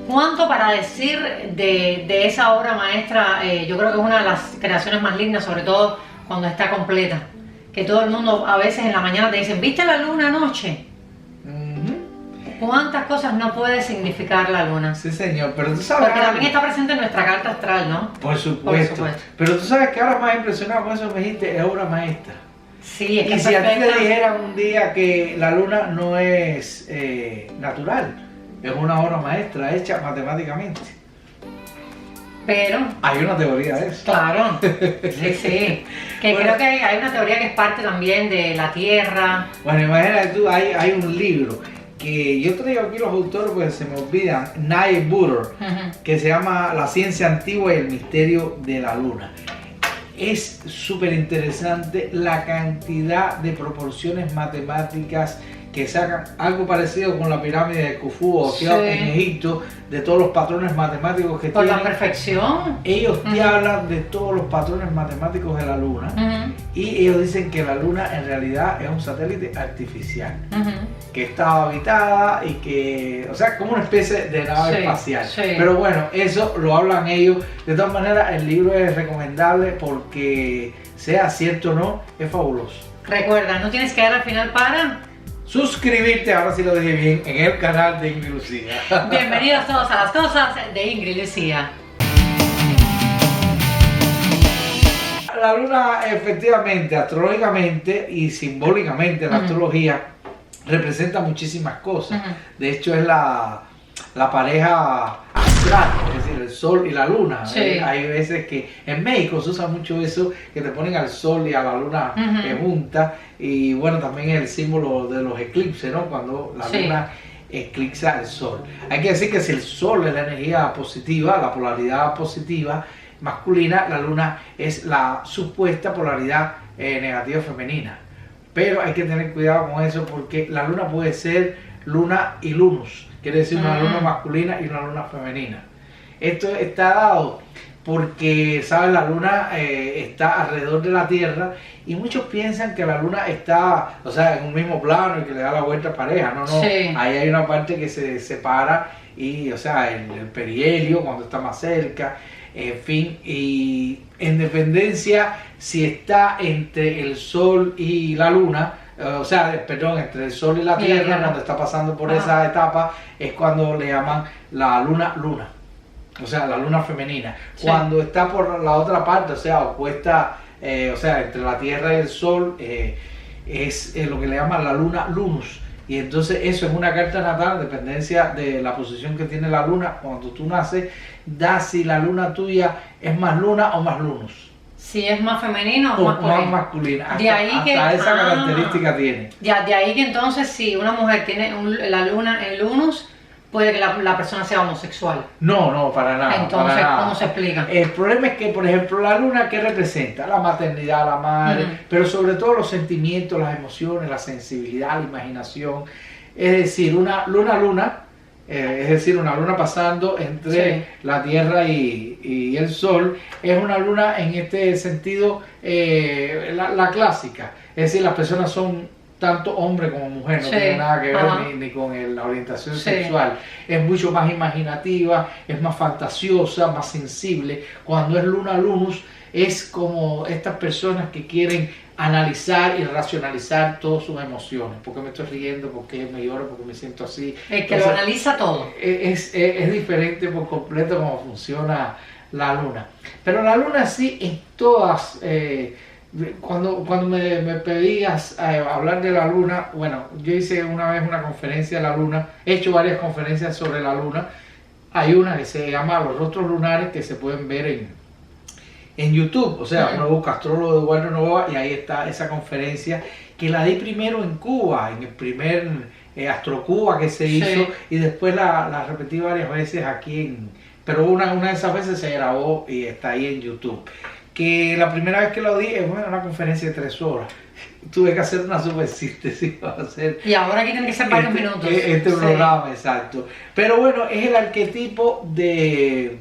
¿Cuánto para decir de esa obra maestra? Yo creo que es una de las creaciones más lindas, sobre todo cuando está completa. Que todo el mundo a veces en la mañana te dicen, ¿viste la luna anoche? ¿Cuántas cosas no puede significar la luna? Sí, señor, pero tú sabes... Porque también está presente en nuestra carta astral, ¿no? Por supuesto. Pero tú sabes que ahora más impresionado con eso me dijiste, es obra maestra. Sí, es que y si perfecta. a ti te dijeran un día que la luna no es natural, es una obra maestra hecha matemáticamente. Pero... Hay una teoría de eso. Claro, sí, sí. Que bueno, creo que hay una teoría que es parte también de la Tierra. Bueno, imagínate tú, hay un libro que yo traigo aquí los autores porque se me olvidan, Niall Butter, que se llama La ciencia antigua y el misterio de la luna. Es súper interesante la cantidad de proporciones matemáticas que sacan, algo parecido con la pirámide de Khufu o sí, en Egipto, de todos los patrones matemáticos que por tienen. La perfección. Ellos te hablan de todos los patrones matemáticos de la luna y ellos dicen que la luna en realidad es un satélite artificial, que está habitada y que, o sea, como una especie de nave espacial. Sí. Pero bueno, eso lo hablan ellos. De todas maneras, el libro es recomendable porque, sea cierto o no, es fabuloso. Recuerda, no tienes que dar al final para... suscribirte, ahora sí lo dije bien, en el canal de Ingrid Lucía. Bienvenidos todos a las cosas de Ingrid Lucía. La luna, efectivamente, astrológicamente y simbólicamente, la astrología representa muchísimas cosas. De hecho, es la pareja astral, es decir, el sol y la luna. Sí. Hay veces que en México se usa mucho eso, que te ponen al sol y a la luna juntas. Y bueno, también es el símbolo de los eclipses, ¿no? Cuando la luna eclipsa el sol. Hay que decir que si el sol es la energía positiva, la polaridad positiva masculina, la luna es la supuesta polaridad negativa femenina. Pero hay que tener cuidado con eso porque la luna puede ser luna y lunus, quiere decir una luna masculina y una luna femenina. Esto está dado porque, ¿sabes? La luna está alrededor de la Tierra y muchos piensan que la luna está, o sea, en un mismo plano y que le da la vuelta a pareja. No, no, ahí hay una parte que se separa y, o sea, el perihelio cuando está más cerca, en fin, y en dependencia si está entre el Sol y la Luna, o sea, perdón, entre el Sol y la Tierra, cuando está pasando por esa etapa, es cuando le llaman la luna, o sea, la luna femenina. Cuando está por la otra parte, o sea, opuesta, o sea, entre la Tierra y el Sol, es lo que le llaman la luna lunus. Y entonces eso es una carta natal, dependencia de la posición que tiene la luna cuando tú naces, da si la luna tuya es más luna o más lunus. Si es más femenino o más masculina. De ahí hasta esa característica tiene. De ahí que entonces si una mujer tiene la luna en lunus, puede que la persona sea homosexual. No, no, para nada. Entonces, para nada. ¿cómo se explica? El problema es que, por ejemplo, la luna, ¿qué representa? La maternidad, la madre, pero sobre todo los sentimientos, las emociones, la sensibilidad, la imaginación. Es decir, una luna, es decir, una luna pasando entre la Tierra y el Sol, es una luna en este sentido, la clásica. Es decir, las personas son tanto hombre como mujer, no tiene nada que ver ni con la orientación sexual. Es mucho más imaginativa, es más fantasiosa, más sensible. Cuando es luna lunus, es como estas personas que quieren analizar y racionalizar todas sus emociones. ¿Por qué me estoy riendo? ¿Por qué me lloro? ¿Por qué me siento así? El que lo analiza todo. Es diferente por completo cómo funciona la luna. Pero la luna sí en todas... Cuando me pedías hablar de la luna, bueno, yo hice una vez una conferencia de la luna, he hecho varias conferencias sobre la luna. Hay una que se llama Los Rostros Lunares, que se pueden ver en YouTube, o sea, uno busca astrólogo de Eduardo Novoa y ahí está esa conferencia que la di primero en Cuba, en el primer Astrocuba que se hizo y después la repetí varias veces aquí, pero una de esas veces se grabó y está ahí en YouTube. Que la primera vez que lo di es una conferencia de 3 horas. Tuve que hacer una super síntesis para hacer. Y ahora aquí tienen que ser varios minutos. Este programa, exacto. Pero bueno, es el arquetipo de...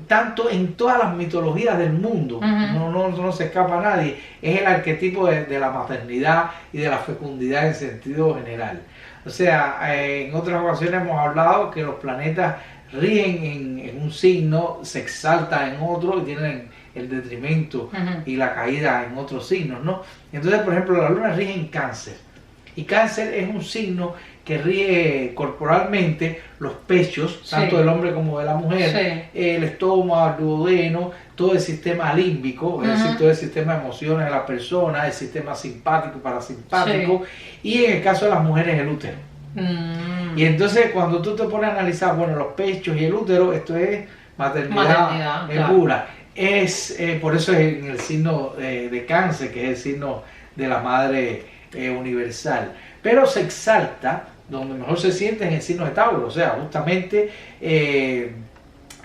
tanto en todas las mitologías del mundo, no se escapa a nadie, es el arquetipo de la maternidad y de la fecundidad en sentido general. O sea, en otras ocasiones hemos hablado que los planetas rigen en un signo, se exaltan en otro y tienen el detrimento y la caída en otros signos, ¿no? Entonces, por ejemplo, la luna rige en Cáncer. Y Cáncer es un signo que rige corporalmente los pechos, tanto del hombre como de la mujer, el estómago, el duodeno, todo el sistema límbico, es decir, todo el sistema de emociones de la persona, el sistema simpático y parasimpático, y en el caso de las mujeres el útero. Y entonces cuando tú te pones a analizar, bueno, los pechos y el útero, esto es maternidad pura. Es, por eso es en el signo de Cáncer, que es el signo de la madre universal. Pero se exalta, donde mejor se siente, en el signo de Tauro. O sea, justamente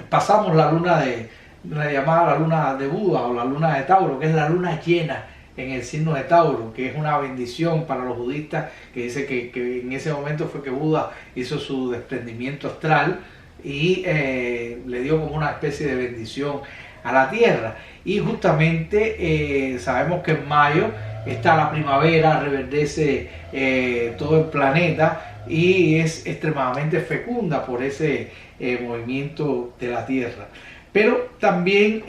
pasamos la luna la llamada la luna de Buda o la luna de Tauro, que es la luna llena en el signo de Tauro, que es una bendición para los budistas, que dice que en ese momento fue que Buda hizo su desprendimiento astral y le dio como una especie de bendición a la Tierra. Y justamente sabemos que en mayo está la primavera, reverdece todo el planeta y es extremadamente fecunda por ese movimiento de la Tierra. Pero también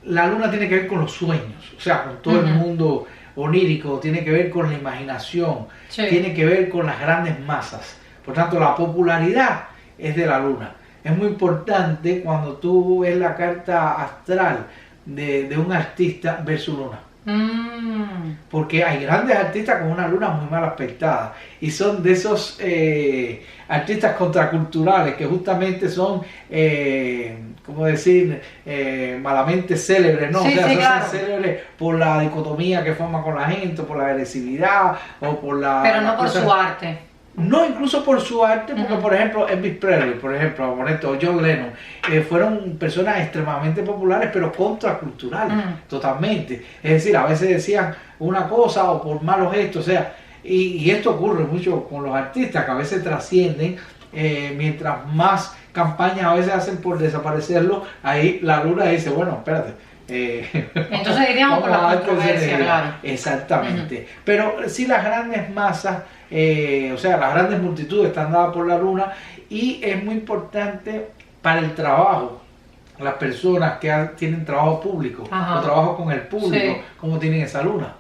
la luna tiene que ver con los sueños, o sea, con todo el mundo onírico, tiene que ver con la imaginación, tiene que ver con las grandes masas. Por tanto, la popularidad es de la luna. Es muy importante cuando tú ves la carta astral de un artista ver su luna. Porque hay grandes artistas con una luna muy mal aspectada y son de esos artistas contraculturales que justamente son, ¿cómo decir? Malamente célebres, ¿no? O sea, se hacen célebres por la dicotomía que forman con la gente, por la agresividad o por la... Pero no por su arte. No, incluso por su arte, porque por ejemplo Elvis Presley, por ejemplo, o John Lennon, fueron personas extremadamente populares, pero contraculturales, totalmente. Es decir, a veces decían una cosa o por malos gestos, o sea, y esto ocurre mucho con los artistas, que a veces trascienden, mientras más campañas a veces hacen por desaparecerlo, ahí la luna dice, bueno, espérate. Entonces diríamos por la controversia, claro. Exactamente. Pero sí, las grandes masas, o sea, las grandes multitudes están dadas por la luna y es muy importante para el trabajo. Las personas que tienen trabajo público o trabajo con el público, cómo tienen esa luna.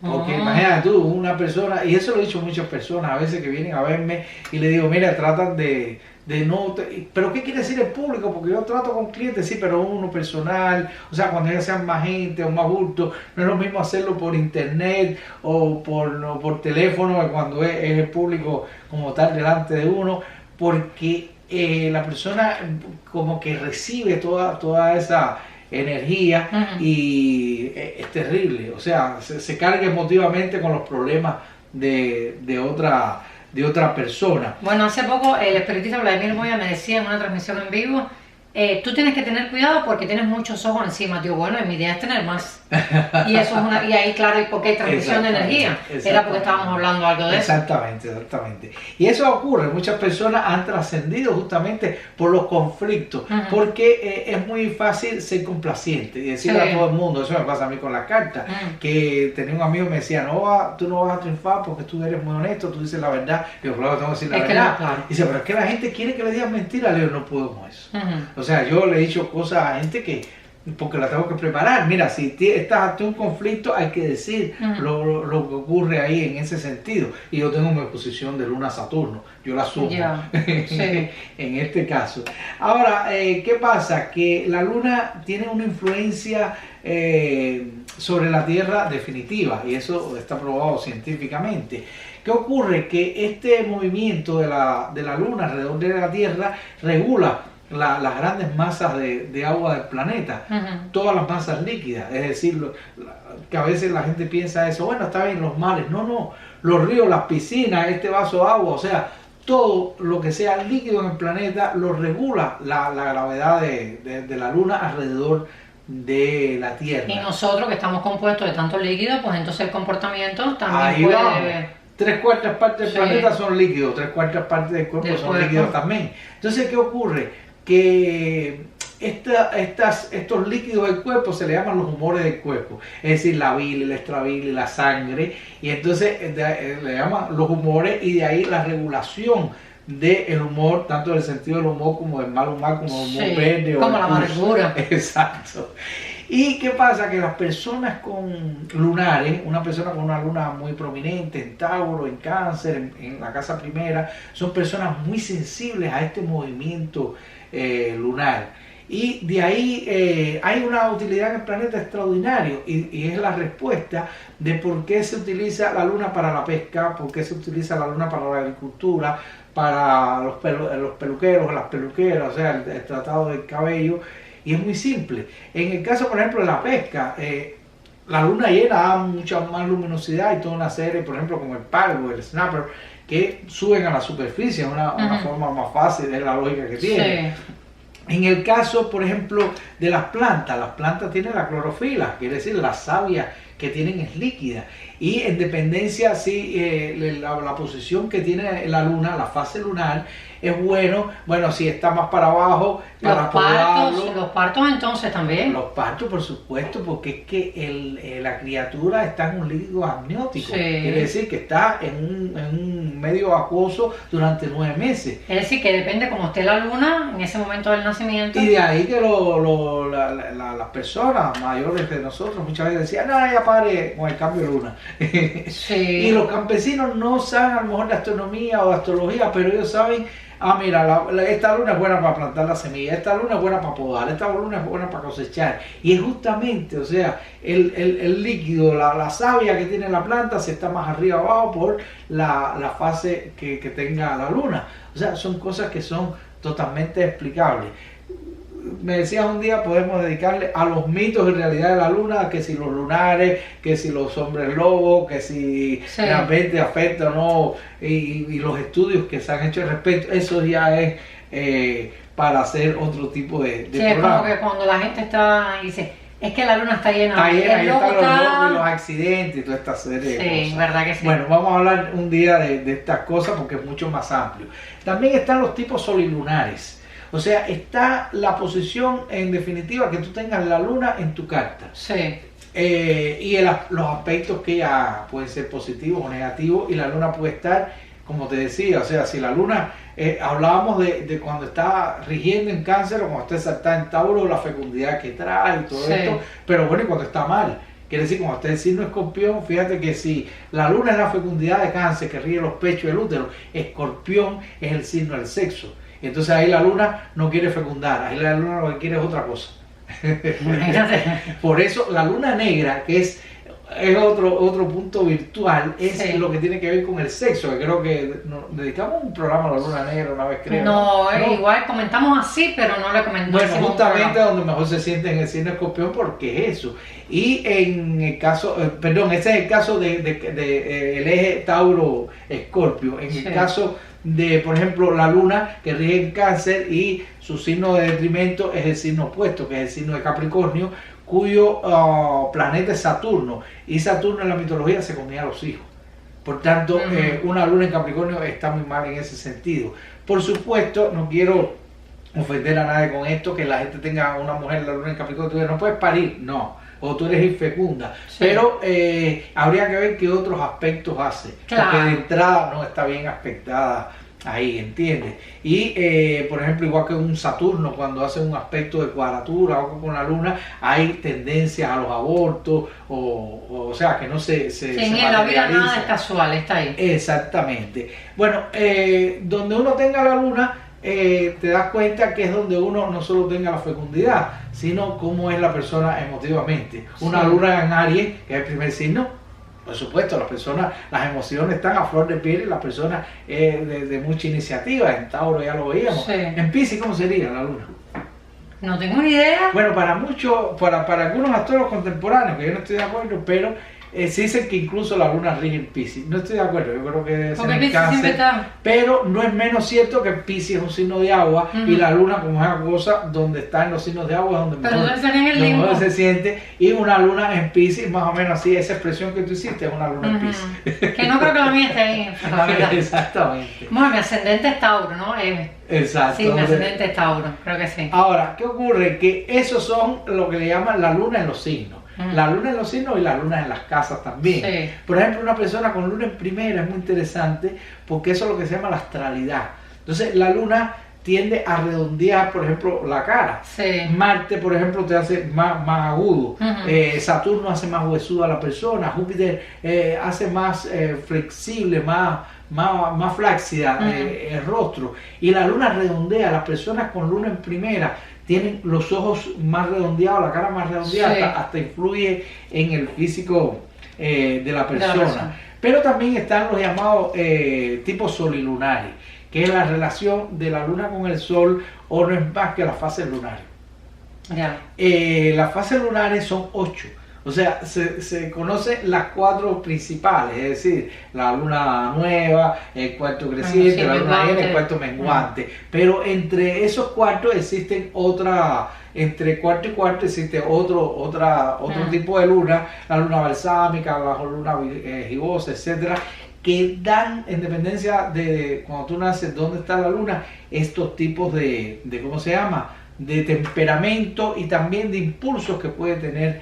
Porque imagínate tú, una persona, y eso lo he dicho a muchas personas a veces que vienen a verme y le digo, mira, tratan de no, pero ¿qué quiere decir el público? Porque yo trato con clientes, sí, pero uno personal, o sea, cuando ya sean más gente o más bulto, no es lo mismo hacerlo por internet o por teléfono que cuando es el público como tal delante de uno, porque la persona como que recibe toda esa energía y es terrible, o sea, se carga emotivamente con los problemas de otra persona. Bueno, hace poco el espiritista Vladimir Moya me decía en una transmisión en vivo, tú tienes que tener cuidado porque tienes muchos ojos encima. Digo, bueno, mi idea es tener más. Y eso es y ahí claro, porque hay transmisión de energía. Era porque estábamos hablando algo de eso. Exactamente. Y eso ocurre, muchas personas han trascendido justamente por los conflictos, porque es muy fácil ser complaciente y decirle a todo el mundo, eso me pasa a mí con las cartas, que tenía un amigo que me decía, tú no vas a triunfar porque tú eres muy honesto, tú dices la verdad. Digo, claro, tengo que decir la verdad. Claro. Y dice, pero es que la gente quiere que le digas mentiras. Le digo, no puedo con eso. O sea, yo le he dicho cosas a gente porque la tengo que preparar. Mira, si estás ante un conflicto, hay que decir lo que ocurre ahí en ese sentido. Y yo tengo mi posición de Luna-Saturno, yo la asumo en este caso. Ahora, ¿qué pasa? Que la Luna tiene una influencia sobre la Tierra definitiva, y eso está probado científicamente. ¿Qué ocurre? Que este movimiento de la Luna alrededor de la Tierra regula las grandes masas de agua del planeta, todas las masas líquidas, es decir, que a veces la gente piensa eso, bueno, está bien, los mares, no, los ríos, las piscinas, este vaso de agua, o sea, todo lo que sea líquido en el planeta lo regula la gravedad de la Luna alrededor de la Tierra. Y nosotros que estamos compuestos de tanto líquido, pues entonces el comportamiento también ahí puede... vamos. 3/4 partes del planeta son líquidos, 3/4 partes del cuerpo son líquidos también. Entonces, ¿qué ocurre? Que estos líquidos del cuerpo se le llaman los humores del cuerpo, es decir, la bilis, la extrabilis, la sangre, y entonces le llaman los humores, y de ahí la regulación del humor, tanto del sentido del humor como del mal humor, como el humor verde. Como la amargura. Exacto. ¿Y qué pasa? Que las personas con lunares, una persona con una luna muy prominente en Tauro, en Cáncer, en la casa primera, son personas muy sensibles a este movimiento lunar. Y de ahí hay una utilidad en el planeta extraordinario y es la respuesta de por qué se utiliza la luna para la pesca, por qué se utiliza la luna para la agricultura, para los peluqueros, las peluqueras, o sea, el tratado del cabello. Y es muy simple. En el caso, por ejemplo, de la pesca, la luna llena da mucha más luminosidad y toda una serie, por ejemplo, como el pargo, el snapper, que suben a la superficie, una forma más fácil, es la lógica que tiene. Sí. En el caso, por ejemplo, de las plantas tienen la clorofila, quiere decir la savia que tienen es líquida. Y en dependencia, la posición que tiene la luna, la fase lunar, es bueno, si está más para abajo, para podarlo. Los partos entonces también. Los partos, por supuesto, porque es que la criatura está en un líquido amniótico. Sí. Quiere decir que está en un medio acuoso durante 9 meses. Es decir, que depende cómo esté la luna en ese momento del nacimiento. Y de ahí que las personas mayores de nosotros muchas veces decían, no, ya pare con el cambio de luna. Sí. Y los campesinos no saben a lo mejor de astronomía o de astrología, pero ellos saben, mira, esta luna es buena para plantar la semilla, esta luna es buena para podar, esta luna es buena para cosechar. Y es justamente, o sea, el líquido, la savia que tiene la planta, si está más arriba o abajo por la fase que tenga la luna. O sea, son cosas que son totalmente explicables. Me decías un día, podemos dedicarle a los mitos en realidad de la luna, que si los lunares, que si los hombres lobos, que si realmente afecta o no, y los estudios que se han hecho al respecto, eso ya es para hacer otro tipo de programa. Es como que cuando la gente dice, es que la luna está llena. Está llena, ahí están los lobos y los accidentes y toda esta serie de cosas. Sí, verdad que sí. Bueno, vamos a hablar un día de estas cosas porque es mucho más amplio. También están los tipos solilunares. O sea, está la posición, en definitiva, que tú tengas la luna en tu carta. Sí. Y los aspectos que ya pueden ser positivos o negativos, y la luna puede estar, como te decía, o sea, si la luna, hablábamos de cuando está rigiendo en Cáncer o cuando está en Tauro, la fecundidad que trae y todo esto, pero bueno, y cuando está mal. Quiere decir, cuando está el signo Escorpión, fíjate que si la luna es la fecundidad de Cáncer, que rige los pechos y el útero, Escorpión es el signo del sexo. Y entonces ahí la luna no quiere fecundar, ahí la luna lo que quiere es otra cosa. Por eso la luna negra, que es otro punto virtual, es lo que tiene que ver con el sexo, que creo que nos dedicamos un programa a la luna negra una vez, creo. No, igual comentamos así, pero no le comentamos. Bueno, justamente donde mejor se siente en el signo Escorpión, porque es eso. Y en el caso, ese es el caso el eje Tauro-Escorpio. En el caso de, por ejemplo, la luna que rige en Cáncer y su signo de detrimento es el signo opuesto, que es el signo de Capricornio, cuyo planeta es Saturno, y Saturno en la mitología se comía a los hijos. Por tanto, una luna en Capricornio está muy mal en ese sentido. Por supuesto, no quiero ofender a nadie con esto, que la gente tenga una mujer en la luna en Capricornio, no puedes parir, no, o tú eres infecunda, pero habría que ver qué otros aspectos hace, porque de entrada no está bien aspectada ahí, ¿entiendes? Y por ejemplo, igual que un Saturno, cuando hace un aspecto de cuadratura o con la luna, hay tendencias a los abortos, o sea, que no se en la vida nada es casual, está ahí. Exactamente. Bueno, donde uno tenga la luna, te das cuenta que es donde uno no solo tenga la fecundidad, sino cómo es la persona emotivamente. Una luna en Aries, que es el primer signo, por supuesto, las emociones están a flor de piel, y la persona de mucha iniciativa. En Tauro ya lo veíamos. En Piscis, ¿cómo sería la luna? No tengo ni idea. Bueno, para algunos astrólogos contemporáneos, que yo no estoy de acuerdo, pero se dice que incluso la luna rige en Piscis. No estoy de acuerdo, yo creo que debe ser en Cáncer, pero no es menos cierto que Piscis es un signo de agua, y la luna, como es acuosa, donde está en los signos de agua, donde mejor se siente, y una luna en Piscis, más o menos así, esa expresión que tú hiciste es una luna en Piscis. Que no creo que la mía esté ahí, la verdad. Exactamente. Bueno, mi ascendente es Tauro, ¿no? Exacto. Sí, mi ascendente es Tauro, creo que sí. Ahora, ¿qué ocurre? Que esos son lo que le llaman la luna en los signos. La luna en los signos y la luna en las casas también. Por ejemplo, una persona con luna en primera es muy interesante, porque eso es lo que se llama la astralidad, Entonces la luna tiende a redondear, por ejemplo, la cara. Sí. Marte, por ejemplo, te hace más agudo. Ujú. Saturno hace más huesudo a la persona. Júpiter hace más flexible, más flácida el rostro. Y la luna redondea. Las personas con luna en primera tienen los ojos más redondeados, la cara más redondeada, Sí. hasta influye en el físico de la persona. persona. Pero también están los llamados tipos solilunares, que es la relación de la luna con el sol, o no es más que las fases lunares. Ya. Las fases lunares son 8, o sea, se conocen las 4 principales, es decir, la luna nueva, el cuarto creciente, Sí, la luna llena, menguante. el cuarto menguante. Pero entre esos cuartos existen entre cuarto y cuarto existe otro tipo de luna, la luna balsámica, la luna gibosa, etcétera, que dan, en dependencia de cuando tú naces, dónde está la luna, estos tipos de ¿cómo se llama?, de temperamento y también de impulsos que puede tener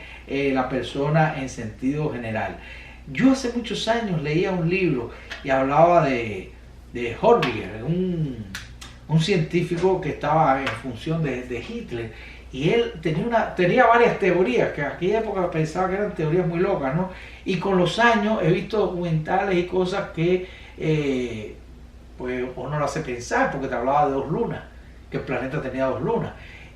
la persona en sentido general. Yo hace muchos años leía un libro y hablaba de Horkheimer, un científico que estaba en función de Hitler, y él tenía varias teorías, que en aquella época pensaba que eran teorías muy locas, ¿no? Y con los años he visto documentales y cosas que pues uno lo hace pensar, porque te hablaba de 2 lunas, que el planeta tenía 2 lunas.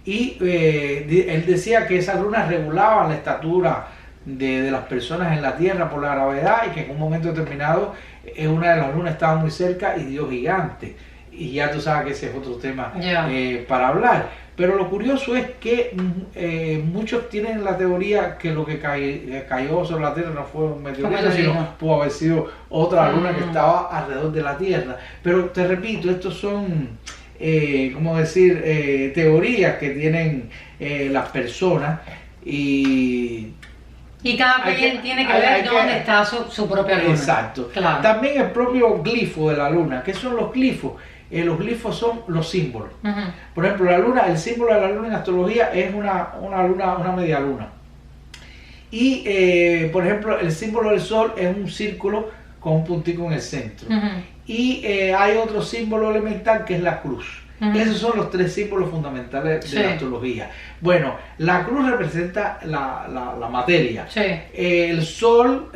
Y él decía que esas lunas regulaban la estatura de las personas en la Tierra por la gravedad, y que en un momento determinado una de las lunas estaba muy cerca y dio gigante. Y ya tú sabes que ese es otro tema para hablar. Pero lo curioso es que muchos tienen la teoría que lo que cayó sobre la Tierra no fue un meteorito, sino pudo haber sido otra luna que estaba alrededor de la Tierra. Pero te repito, estos son, ¿cómo decir?, teorías que tienen las personas, y cada quien tiene que ver dónde está su propia luna. Exacto. Claro. También el propio glifo de la luna. ¿Qué son los glifos? Los glifos son los símbolos. Por ejemplo, la luna, el símbolo de la luna en astrología es una luna, una media luna. Y, por ejemplo, el símbolo del sol es un círculo con un puntico en el centro. Y hay otro símbolo elemental que es la cruz. Esos son los 3 símbolos fundamentales de la astrología. Bueno, la cruz representa la materia. El sol,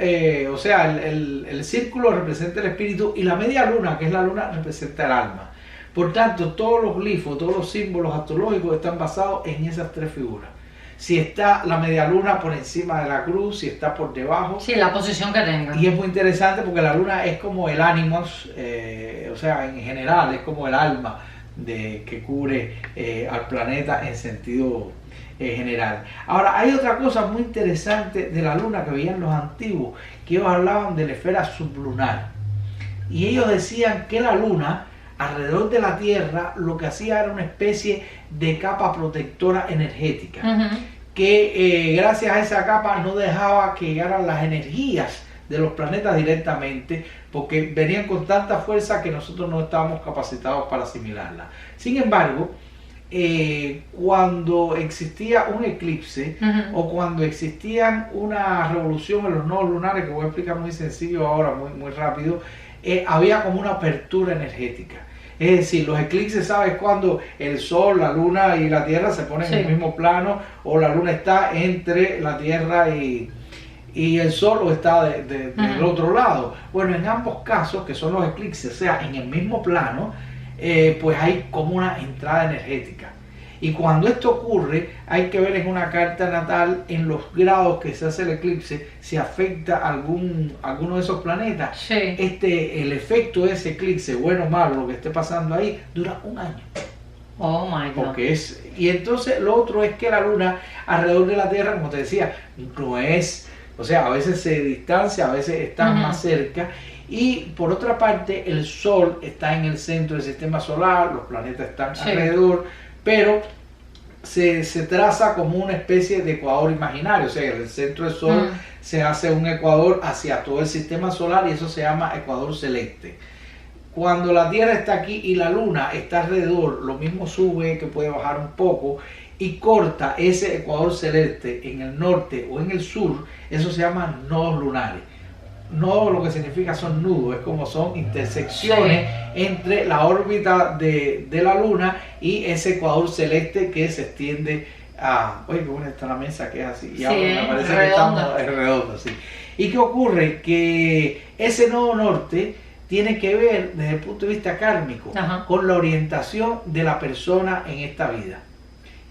o sea, el círculo representa el espíritu, y la media luna, que es la luna, representa el alma. Por tanto, todos los glifos, todos los símbolos astrológicos están basados en esas 3 figuras. Si está la media luna por encima de la cruz, si está por debajo. Sí, la posición que tenga. Y es muy interesante porque la luna es como el ánimos, o sea, en general, es como el alma que cubre al planeta en sentido general. Ahora, hay otra cosa muy interesante de la luna que veían los antiguos, que ellos hablaban de la esfera sublunar. Y ellos decían que la luna, alrededor de la Tierra, lo que hacía era una especie de capa protectora energética, que gracias a esa capa no dejaba que llegaran las energías de los planetas directamente, porque venían con tanta fuerza que nosotros no estábamos capacitados para asimilarla. Sin embargo, cuando existía un eclipse o cuando existía una revolución en los nodos lunares, que voy a explicar muy sencillo ahora, muy rápido, había como una apertura energética. Es decir, los eclipses, ¿sabes? Cuando el Sol, la Luna y la Tierra se ponen en el mismo plano, o la Luna está entre la Tierra y el Sol, o está del otro lado. Bueno, en ambos casos, que son los eclipses, o sea, en el mismo plano, pues hay como una entrada energética. Y cuando esto ocurre, hay que ver en una carta natal, en los grados que se hace el eclipse, si afecta alguno de esos planetas. El efecto de ese eclipse, bueno o malo, lo que esté pasando ahí, dura un año. Oh my God. Y entonces lo otro es que la luna alrededor de la Tierra, como te decía, no es, o sea, a veces se distancia, a veces está más cerca. Y por otra parte, el Sol está en el centro del sistema solar, los planetas están alrededor, pero se traza como una especie de ecuador imaginario. O sea, en el centro del Sol se hace un ecuador hacia todo el sistema solar, y eso se llama ecuador celeste. Cuando la Tierra está aquí y la Luna está alrededor, lo mismo sube, que puede bajar un poco, y corta ese ecuador celeste en el norte o en el sur. Eso se llama nodos lunares. no lo que significa son nudos, es como son intersecciones entre la órbita de la luna y ese ecuador celeste que se extiende a... Oye, qué buena está la mesa que es así. Y ahora me parece redonda. Que estamos en redondo, sí. ¿Y qué ocurre? Que ese nodo norte tiene que ver desde el punto de vista kármico con la orientación de la persona en esta vida.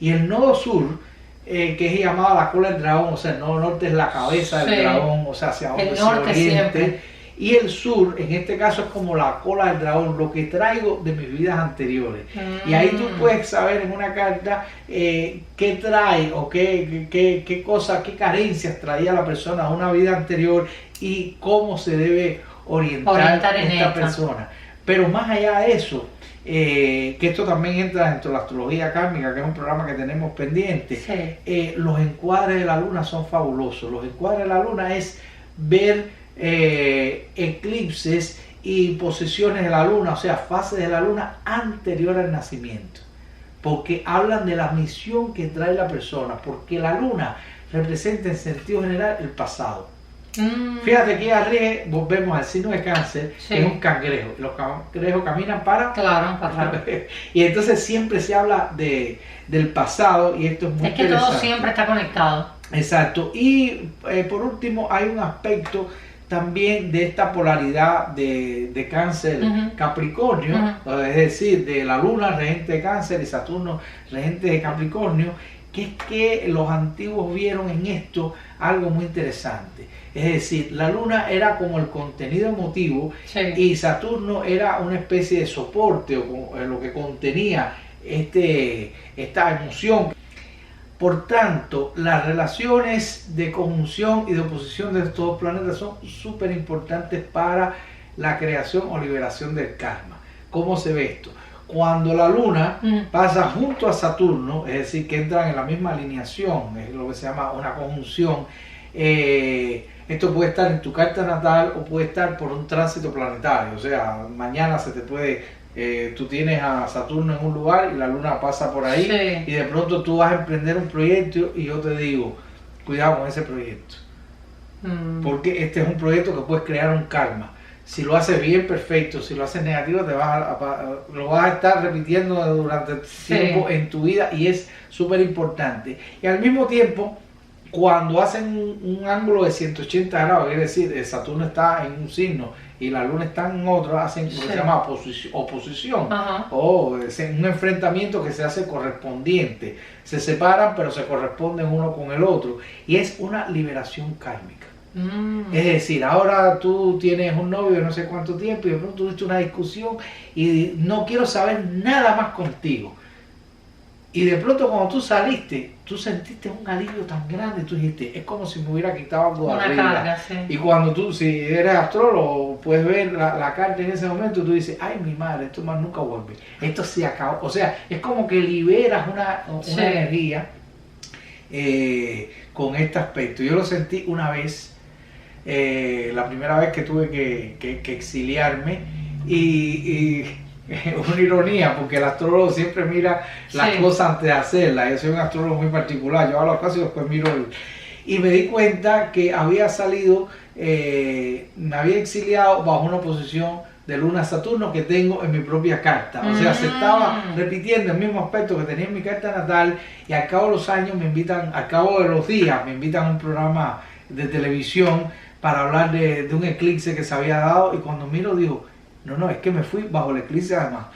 Y el nodo sur, que es llamado la cola del dragón, o sea, el nodo norte es la cabeza del dragón, o sea, hacia donde se oriente. Y el sur, en este caso, es como la cola del dragón, lo que traigo de mis vidas anteriores. Y ahí tú puedes saber en una carta qué trae o qué cosas, qué carencias traía la persona a una vida anterior y cómo se debe orientar en esta persona. Pero más allá de eso, que esto también entra dentro de la astrología kármica, que es un programa que tenemos pendiente, los encuadres de la luna son fabulosos. Los encuadres de la luna es ver eclipses y posiciones de la luna, o sea, fases de la luna anterior al nacimiento, porque hablan de la misión que trae la persona, porque la luna representa en sentido general el pasado. Fíjate que arriba volvemos al signo de Cáncer, que es un cangrejo. Los cangrejos caminan para y entonces siempre se habla del pasado, y esto es muy interesante. Es que todo siempre está conectado. Exacto. Y por último hay un aspecto también de esta polaridad de Cáncer Capricornio, es decir, de la luna regente de Cáncer y Saturno regente de Capricornio, que es que los antiguos vieron en esto algo muy interesante. Es decir, la luna era como el contenido emotivo y Saturno era una especie de soporte o lo que contenía esta emoción. Por tanto, las relaciones de conjunción y de oposición de estos dos planetas son súper importantes para la creación o liberación del karma. ¿Cómo se ve esto? Cuando la luna pasa junto a Saturno, es decir, que entran en la misma alineación, es lo que se llama una conjunción, esto puede estar en tu carta natal o puede estar por un tránsito planetario, o sea, mañana se te puede... tú tienes a Saturno en un lugar y la luna pasa por ahí y de pronto tú vas a emprender un proyecto y yo te digo, cuidado con ese proyecto, porque este es un proyecto que puedes crear un karma. Si lo haces bien, perfecto. Si lo haces negativo, lo vas a estar repitiendo durante tiempo en tu vida, y es súper importante. Y al mismo tiempo, cuando hacen un ángulo de 180 grados, es decir, Saturno está en un signo y la luna está en otro, hacen lo que se llama oposición, o un enfrentamiento que se hace correspondiente. Se separan, pero se corresponden uno con el otro, y es una liberación kármica. Es decir, ahora tú tienes un novio de no sé cuánto tiempo y de pronto tuviste una discusión y no quiero saber nada más contigo. Y de pronto cuando tú saliste, tú sentiste un alivio tan grande, tú dijiste, es como si me hubiera quitado algo de arriba. Carga, Y cuando tú, si eres astrólogo, puedes ver la carta en ese momento, tú dices, ay mi madre, esto más nunca vuelve, esto se acabó. O sea, es como que liberas una energía con este aspecto. Yo lo sentí una vez, la primera vez que tuve que exiliarme, y una ironía, porque el astrólogo siempre mira las cosas antes de hacerlas. Yo soy un astrólogo muy particular, yo hago las cosas y después miro y me di cuenta que había salido, me había exiliado bajo una oposición de Luna a Saturno que tengo en mi propia carta. O sea, se estaba repitiendo el mismo aspecto que tenía en mi carta natal, y al cabo de los años me invitan, al cabo de los días me invitan a un programa de televisión para hablar de un eclipse que se había dado, y cuando miro digo, no, es que me fui bajo el eclipse además.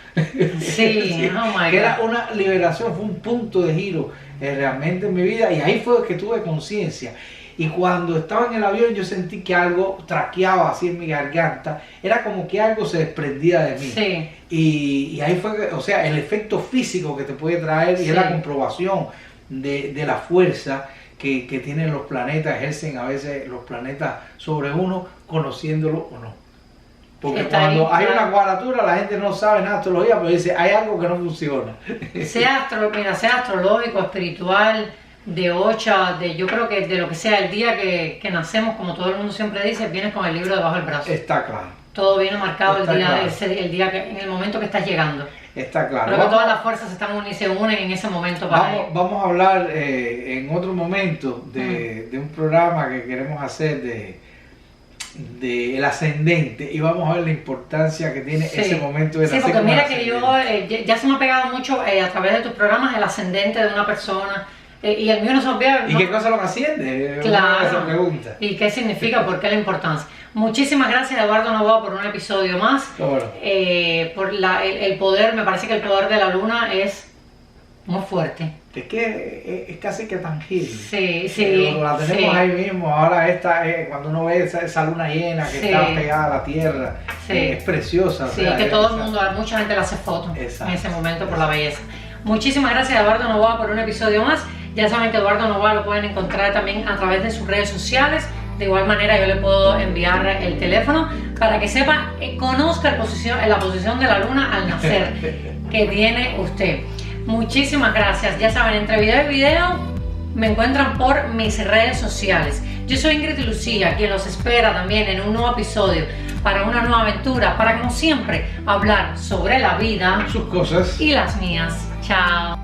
Sí, que era una liberación, fue un punto de giro realmente en mi vida, y ahí fue que tuve conciencia. Y cuando estaba en el avión yo sentí que algo traqueaba así en mi garganta, era como que algo se desprendía de mí. Y ahí fue, o sea, el efecto físico que te puede traer, y es la comprobación de la fuerza que tienen los planetas, ejercen a veces los planetas sobre uno, conociéndolo o no. Porque cuando hay una cuadratura, la gente no sabe nada de astrología, pero dice, hay algo que no funciona. Sea astrológico, espiritual, de ocha, yo creo que de lo que sea, el día que nacemos, como todo el mundo siempre dice, vienes con el libro debajo del brazo. Está claro. Todo viene marcado el día en el momento que estás llegando. Está claro. Creo que todas las fuerzas se unen en ese momento vamos a hablar en otro momento de un programa que queremos hacer del ascendente y vamos a ver la importancia que tiene ese momento de nacer. Sí, porque con el mira que yo ya se me ha pegado mucho a través de tus programas el ascendente de una persona y el mío no se olvida. ¿Y qué cosa lo que asciende? Claro. Esa pregunta. ¿Y qué significa? ¿Por qué la importancia? Muchísimas gracias, Eduardo Novoa, por un episodio más. Bueno. Por el poder, me parece que el poder de la luna es muy fuerte. Es que es casi que tangible. Sí, sí. La tenemos ahí mismo. Ahora cuando uno ve esa luna llena que está pegada a la tierra, es preciosa. Sí, que todo el mundo, mucha gente le hace fotos en ese momento por la belleza. Muchísimas gracias, Eduardo Novoa, por un episodio más. Ya saben que Eduardo Novoa lo pueden encontrar también a través de sus redes sociales. De igual manera yo le puedo enviar el teléfono para que sepa, conozca la posición de la luna al nacer que tiene usted. Muchísimas gracias. Ya saben, entre video y video me encuentran por mis redes sociales. Yo soy Ingrid Lucía, quien los espera también en un nuevo episodio para una nueva aventura, para como siempre hablar sobre la vida, sus cosas y las mías. Chao.